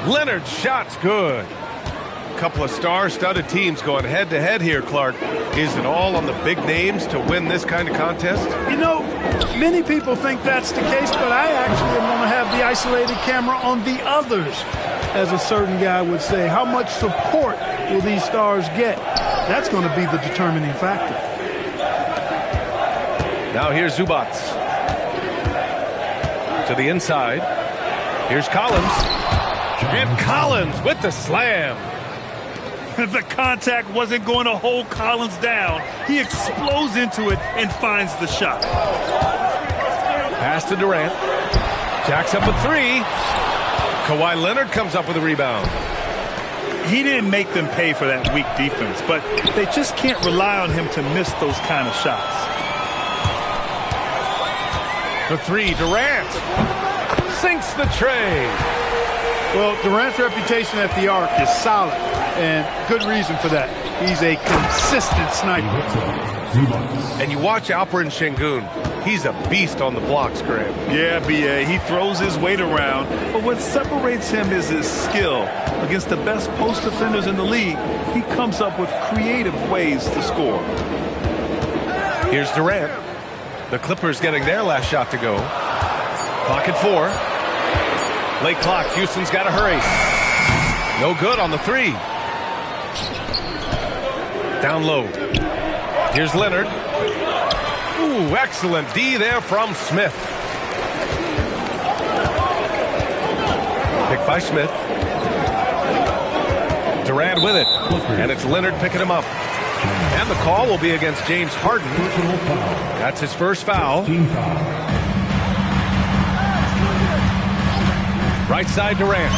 Leonard's shot's good. Couple of star-studded teams going head-to-head here, Clark. Is it all on the big names to win this kind of contest? You know, many people think that's the case, but I actually am going to have the isolated camera on the others. As a certain guy would say, how much support will these stars get? That's going to be the determining factor. Now here's Zubats. To the inside. Here's Collins. And Collins with the slam. The contact wasn't going to hold Collins down. He explodes into it and finds the shot. Pass to Durant. Jacks up a three. Kawhi Leonard comes up with a rebound. He didn't make them pay for that weak defense, but they just can't rely on him to miss those kind of shots. The three, Durant. Sinks the tray. Well, Durant's reputation at the arc is solid, and good reason for that. He's a consistent sniper. And you watch Alperen Şengün. He's a beast on the blocks, Graham. Yeah, B.A. He throws his weight around, but what separates him is his skill. Against the best post defenders in the league, he comes up with creative ways to score. Here's Durant. The Clippers getting their last shot to go. Clock at 4. Late clock. Houston's got to hurry. No good on the three. Down low. Here's Leonard. Ooh, excellent D there from Smith. Pick by Smith. Durant with it. And it's Leonard picking him up. And the call will be against James Harden. That's his first foul. Right side Durant.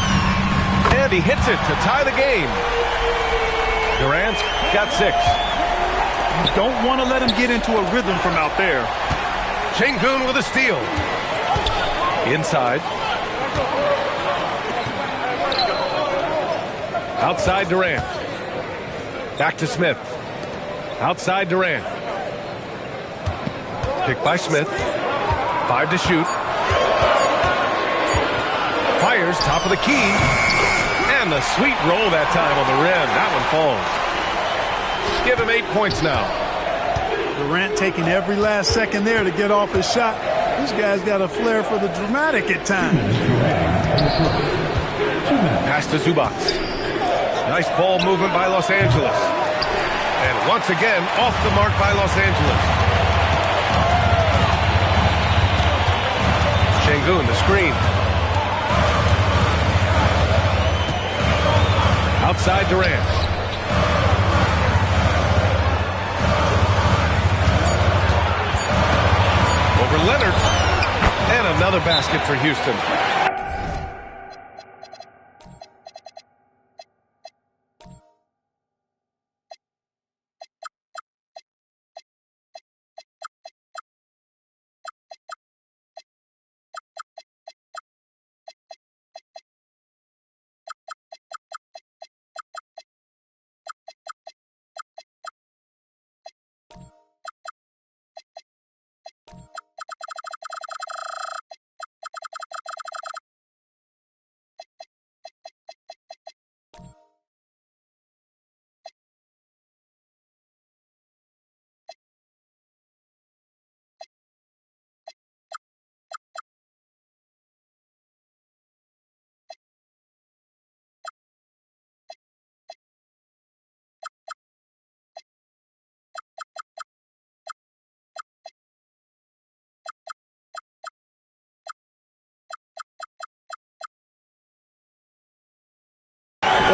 And he hits it to tie the game. Durant's got 6. You don't want to let him get into a rhythm from out there. Şengün with a steal. Inside. Outside Durant. Back to Smith. Outside Durant. Picked by Smith. 5 to shoot. Fires, top of the key. And the sweet roll that time on the rim. That one falls. Give him 8 points now. Durant taking every last second there to get off his shot. This guy's got a flair for the dramatic at times. Pass to Zubats. Nice ball movement by Los Angeles. And once again, off the mark by Los Angeles. Şengün, the screen. Outside Durant. Over Leonard. And another basket for Houston.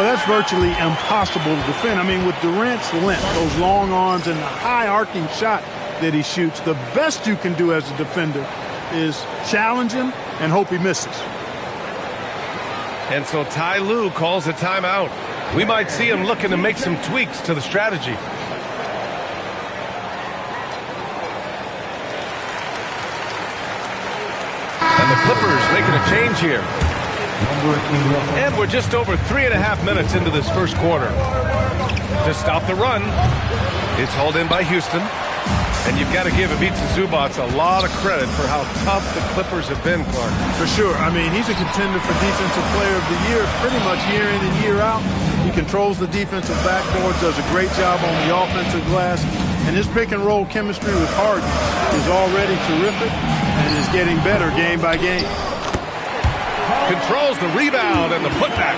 Well, that's virtually impossible to defend. I mean, with Durant's length, those long arms, and the high arcing shot that he shoots, the best you can do as a defender is challenge him and hope he misses. And so Ty Lue calls a timeout. We might see him looking to make some tweaks to the strategy. And the Clippers making a change here. And we're just over 3.5 minutes into this first quarter. To stop the run, it's hauled in by Houston. And you've got to give Ivica Zubac a lot of credit for how tough the Clippers have been, Clark. For sure. I mean, he's a contender for Defensive Player of the Year pretty much year in and year out. He controls the defensive backboard, does a great job on the offensive glass, and his pick-and-roll chemistry with Harden is already terrific and is getting better game by game. Controls the rebound and the putback.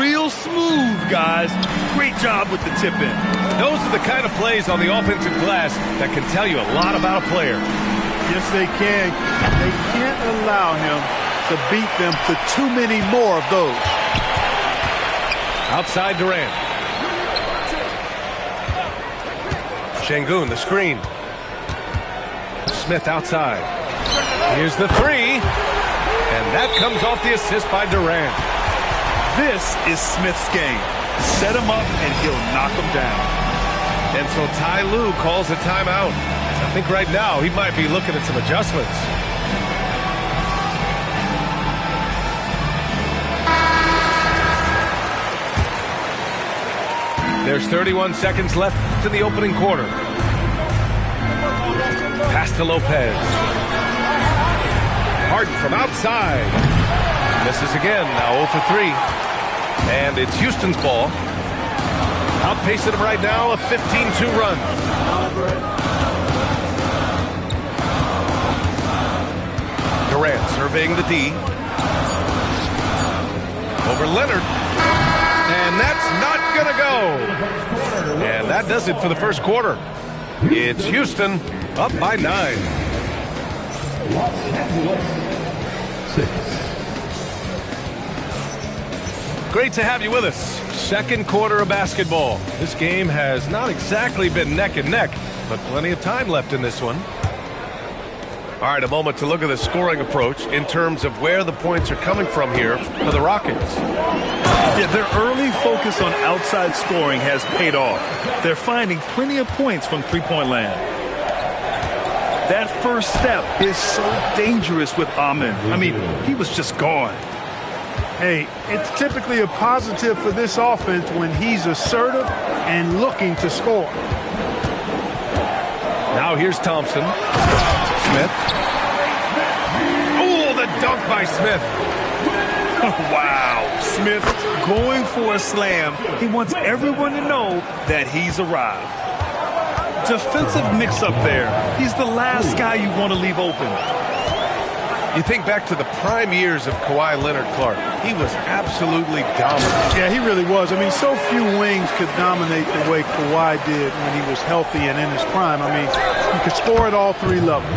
Real smooth, guys. Great job with the tip-in. Those are the kind of plays on the offensive glass that can tell you a lot about a player. Yes, they can. They can't allow him to beat them to too many more of those. Outside Durant. Şengün, the screen. Smith outside. Here's the three. And that comes off the assist by Durant. This is Smith's game. Set him up and he'll knock him down. And so Ty Lue calls a timeout. I think right now he might be looking at some adjustments. There's 31 seconds left in the opening quarter. Pass to Lopez. Harden from outside. Misses again, now 0 for 3. And it's Houston's ball. Outpacing him right now, a 15-2 run. Durant surveying the D. Over Leonard. And that's not going to go. And that does it for the first quarter. It's Houston up by 9. Los Angeles 6. Great to have you with us. Second quarter of basketball. This game has not exactly been neck and neck, but plenty of time left in this one. All right, a moment to look at the scoring approach in terms of where the points are coming from here for the Rockets. Yeah, their early focus on outside scoring has paid off. They're finding plenty of points from three-point land. That first step is so dangerous with Amen. I mean, he was just gone. Hey, it's typically a positive for this offense when he's assertive and looking to score. Now here's Thompson. Smith. Oh, the dunk by Smith. Wow. Smith going for a slam. He wants everyone to know that he's arrived. Defensive mix-up there. He's the last guy you want to leave open. You think back to the prime years of Kawhi Leonard, Clark. He was absolutely dominant. Yeah, he really was. I mean, so few wings could dominate the way Kawhi did when he was healthy and in his prime. I mean, he could score at all three levels,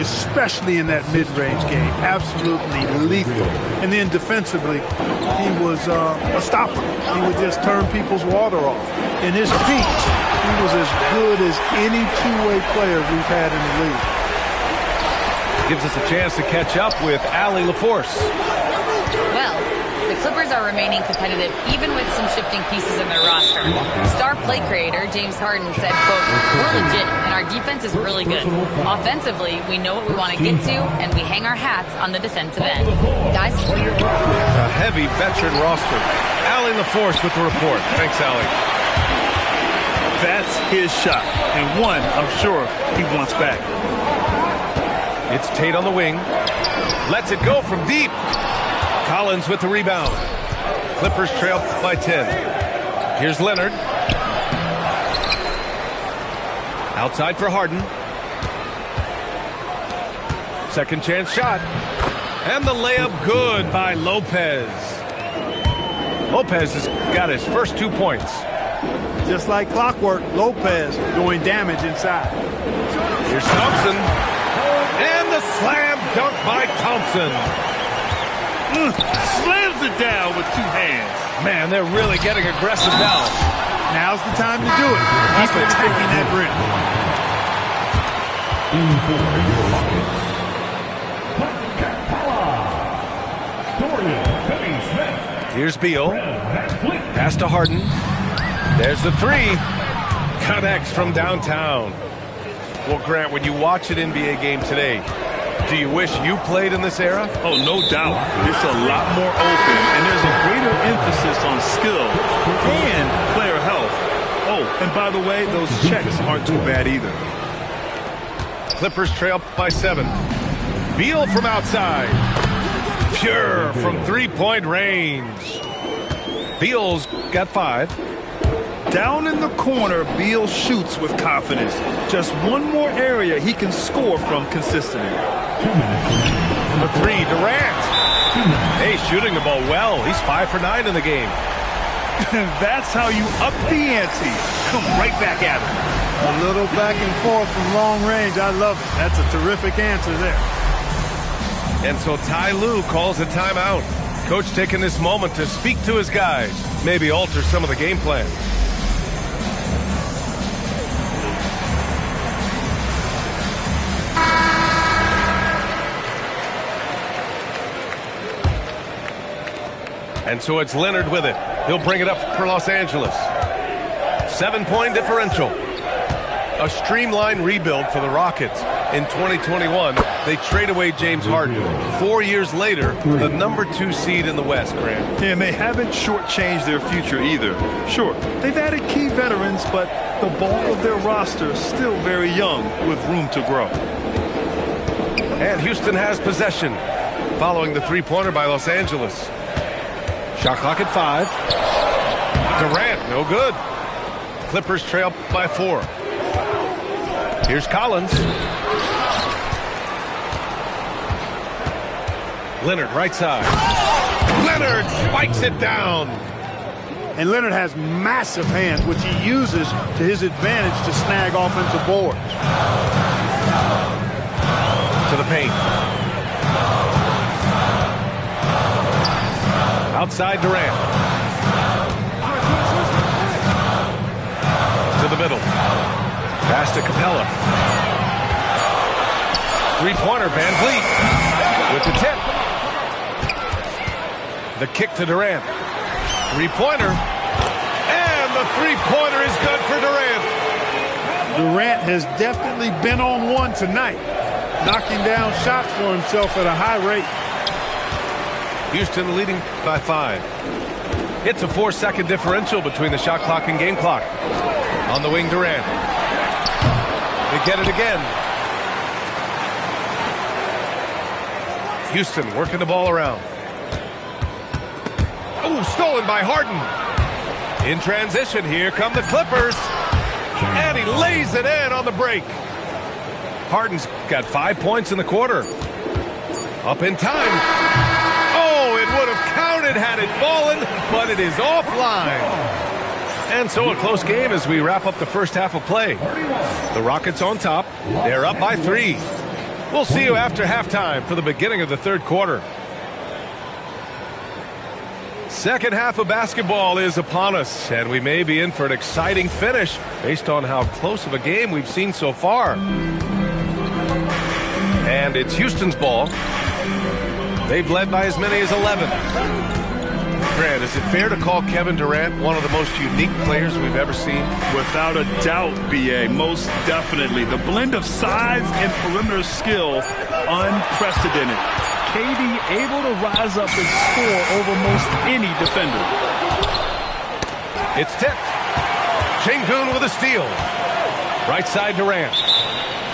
especially in that mid-range game. Absolutely lethal. And then defensively, he was a stopper. He would just turn people's water off. In his peak, he was as good as any two-way player we've had in the league. Gives us a chance to catch up with Allie LaForce. Well, the Clippers are remaining competitive even with some shifting pieces in their roster. Star play creator James Harden said, quote, "We're legit and our defense is really good. Offensively, we know what we want to get to and we hang our hats on the defensive end." Guys? A heavy veteran roster. Allie LaForce with the report. Thanks, Allie. That's his shot, and one I'm sure he wants back. It's Tate on the wing. Lets it go from deep. Collins with the rebound. Clippers trail by 10. Here's Leonard. Outside for Harden. Second chance shot. And the layup good by Lopez. Lopez has got his first 2 points. Just like clockwork, Lopez doing damage inside. Here's Thompson. And the slam dunk by Thompson. Slams it down with 2 hands. Man, they're really getting aggressive now. Now's the time to do it. Keep it taking that rim. Here's Beal. Pass to Harden. There's the three. Connects from downtown. Well, Grant, when you watch an NBA game today, do you wish you played in this era? Oh, no doubt. It's a lot more open, and there's a greater emphasis on skill and player health. Oh, and by the way, those checks aren't too bad either. Clippers trail by 7. Beal from outside. Pure from three-point range. Beal's got 5. Down in the corner, Beal shoots with confidence. Just one more area he can score from consistently. The 3, Durant. Hey, shooting the ball well. He's 5 for 9 in the game. That's how you up the ante. Come right back at him. A little back and forth from long range. I love it. That's a terrific answer there. And so Ty Lue calls a timeout. Coach taking this moment to speak to his guys, maybe alter some of the game plan. And so it's Leonard with it. He'll bring it up for Los Angeles. 7-point differential. A streamlined rebuild for the Rockets. In 2021, they trade away James Harden. 4 years later, the number 2 seed in the West, Grant. And they haven't shortchanged their future either. Sure, they've added key veterans, but the bulk of their roster is still very young with room to grow. And Houston has possession following the three-pointer by Los Angeles. Shot clock at 5. Durant, no good. Clippers trail by 4. Here's Collins. Leonard, right side. Leonard spikes it down. And Leonard has massive hands, which he uses to his advantage to snag offensive boards. To the paint. Outside Durant. To the middle. Pass to Capella. Three-pointer, Van Vliet with the tip. The kick to Durant. Three-pointer. And the three-pointer is good for Durant. Durant has definitely been on one tonight, knocking down shots for himself at a high rate. Houston leading by 5. It's a 4-second differential between the shot clock and game clock. On the wing, Durant. They get it again. Houston working the ball around. Oh, stolen by Harden. In transition, here come the Clippers. And he lays it in on the break. Harden's got 5 points in the quarter. Up in time. Oh, it would have counted had it fallen, but it is offline. And so a close game as we wrap up the first half of play. The Rockets on top. They're up by 3. We'll see you after halftime for the beginning of the third quarter. Second half of basketball is upon us, and we may be in for an exciting finish based on how close of a game we've seen so far. And it's Houston's ball. They've led by as many as 11. Grant, is it fair to call Kevin Durant one of the most unique players we've ever seen? Without a doubt, B.A., most definitely. The blend of size and perimeter skill, unprecedented. KD able to rise up and score over most any defender. It's tipped. Şengün with a steal. Right side Durant.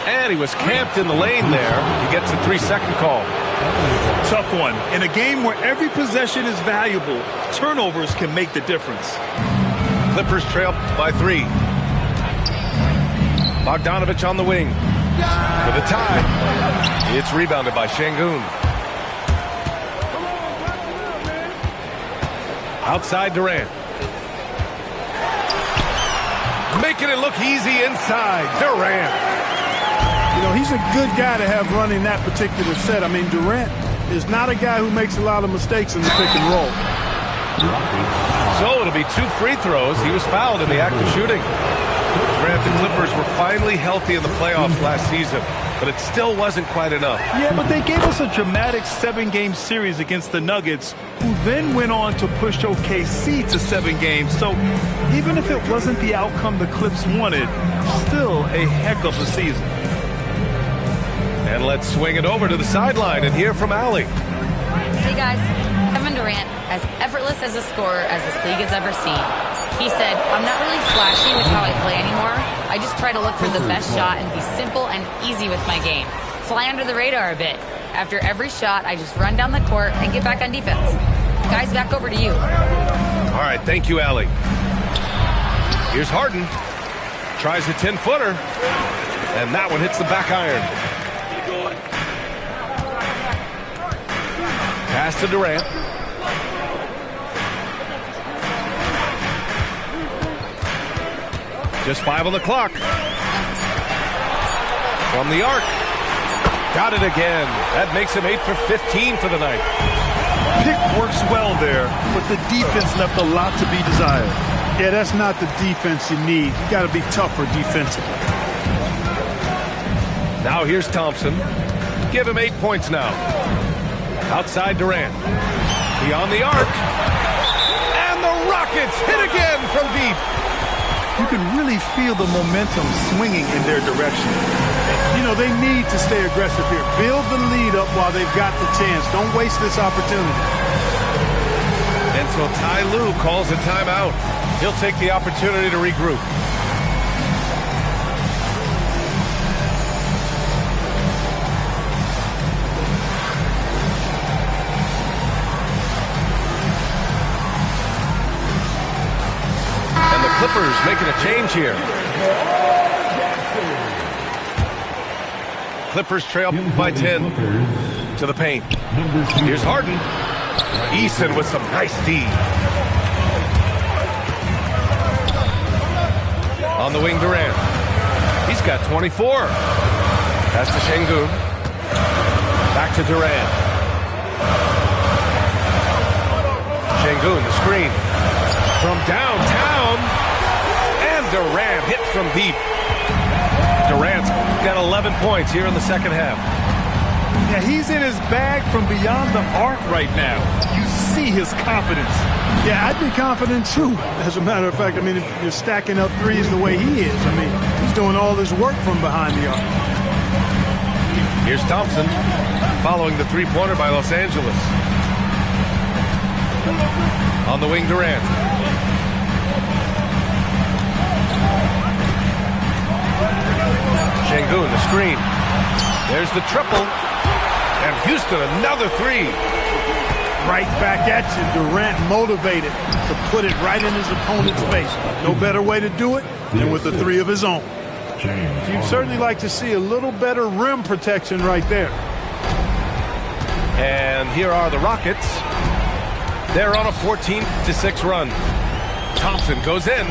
And he was camped in the lane there. He gets a 3-second call. Tough one. In a game where every possession is valuable, turnovers can make the difference. Clippers trail by 3. Bogdanovich on the wing. For the tie. It's rebounded by Şengün. Outside Durant. Making it look easy inside. Durant. You know, he's a good guy to have running that particular set. I mean, Durant is not a guy who makes a lot of mistakes in the pick and roll. So it'll be 2 free throws. He was fouled in the act of shooting. Grant, the Clippers were finally healthy in the playoffs last season, but it still wasn't quite enough. Yeah, but they gave us a dramatic 7-game series against the Nuggets, who then went on to push OKC to 7 games. So even if it wasn't the outcome the Clips wanted, still a heck of a season. And let's swing it over to the sideline and hear from Allie. Hey, guys. Kevin Durant has effortless clueless as a scorer as this league has ever seen. He said, "I'm not really flashy with how I play anymore. I just try to look for the best shot and be simple and easy with my game. Fly under the radar a bit. After every shot, I just run down the court and get back on defense." Guys, back over to you. All right, thank you, Allie. Here's Harden. Tries a 10-footer. And that one hits the back iron. Pass to Durant. Just 5 on the clock. From the arc. Got it again. That makes him 8 for 15 for the night. Pick works well there, but the defense left a lot to be desired. Yeah, that's not the defense you need. You got to be tougher defensively. Now here's Thompson. Give him 8 points now. Outside Durant. Beyond the arc. And the Rockets hit again from deep. You can really feel the momentum swinging in their direction. You know, they need to stay aggressive here. Build the lead up while they've got the chance. Don't waste this opportunity. And so Ty Lue calls a timeout. He'll take the opportunity to regroup. And the Clippers making a change here. Clippers trail by 10 to the paint. Here's Harden. Eason with some nice D. On the wing, Durant. He's got 24. Pass to Şengün. Back to Durant. Şengün, the screen. From downtown. And Durant hit from deep. Durant's got 11 points here in the second half. Yeah, he's in his bag from beyond the arc right now. You see his confidence. Yeah, I'd be confident too. As a matter of fact, I mean, if you're stacking up threes the way he is, I mean, he's doing all this work from behind the arc. Here's Thompson following the three-pointer by Los Angeles. On the wing, Durant. Şengün, the screen. There's the triple. And Houston, another three. Right back at you. Durant motivated to put it right in his opponent's face. No better way to do it than with the three of his own. You'd certainly like to see a little better rim protection right there. And here are the Rockets. They're on a 14-6 run. Thompson goes in.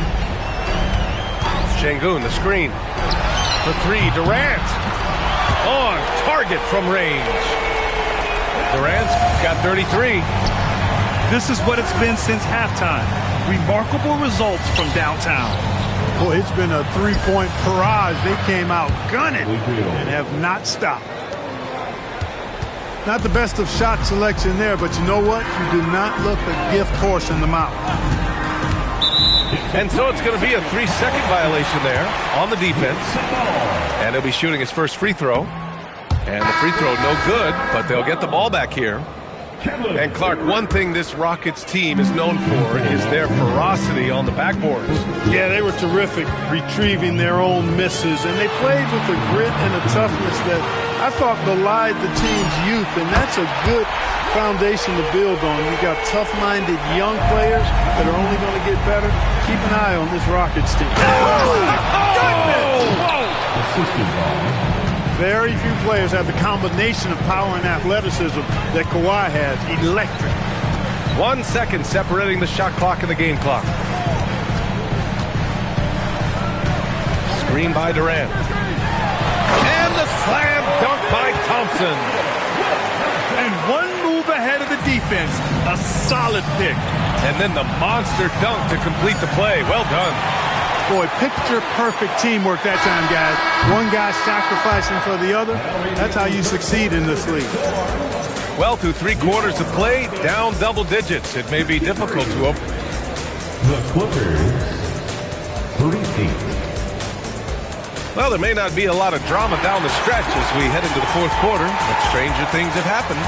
Şengün, the screen. For three, Durant. On target from range. Durant's got 33. This is what it's been since halftime. Remarkable results from downtown. Boy, it's been a three-point barrage. They came out gunning and have not stopped. Not the best of shot selection there, but you know what? You do not look a gift horse in the mouth. And so it's going to be a 3-second violation there on the defense. And he'll be shooting his first free throw. And the free throw no good, but they'll get the ball back here. And Clark, one thing this Rockets team is known for is their ferocity on the backboards. Yeah, they were terrific retrieving their own misses, and they played with a grit and a toughness that I thought belied the team's youth, and that's a good foundation to build on. You've got tough-minded young players that are only going to get better. Keep an eye on this Rockets team. Very few players have the combination of power and athleticism that Kawhi has. Electric. 1 second separating the shot clock and the game clock. Screen by Durant. And the slam dunk by Thompson. And one move ahead of the defense. A solid pick. And then the monster dunk to complete the play. Well done. Boy, picture-perfect teamwork that time, guys. One guy sacrificing for the other. That's how you succeed in this league. Well, through 3 quarters of play, down double digits. It may be difficult to open. The Clippers, 38. Well, there may not be a lot of drama down the stretch as we head into the fourth quarter, but stranger things have happened.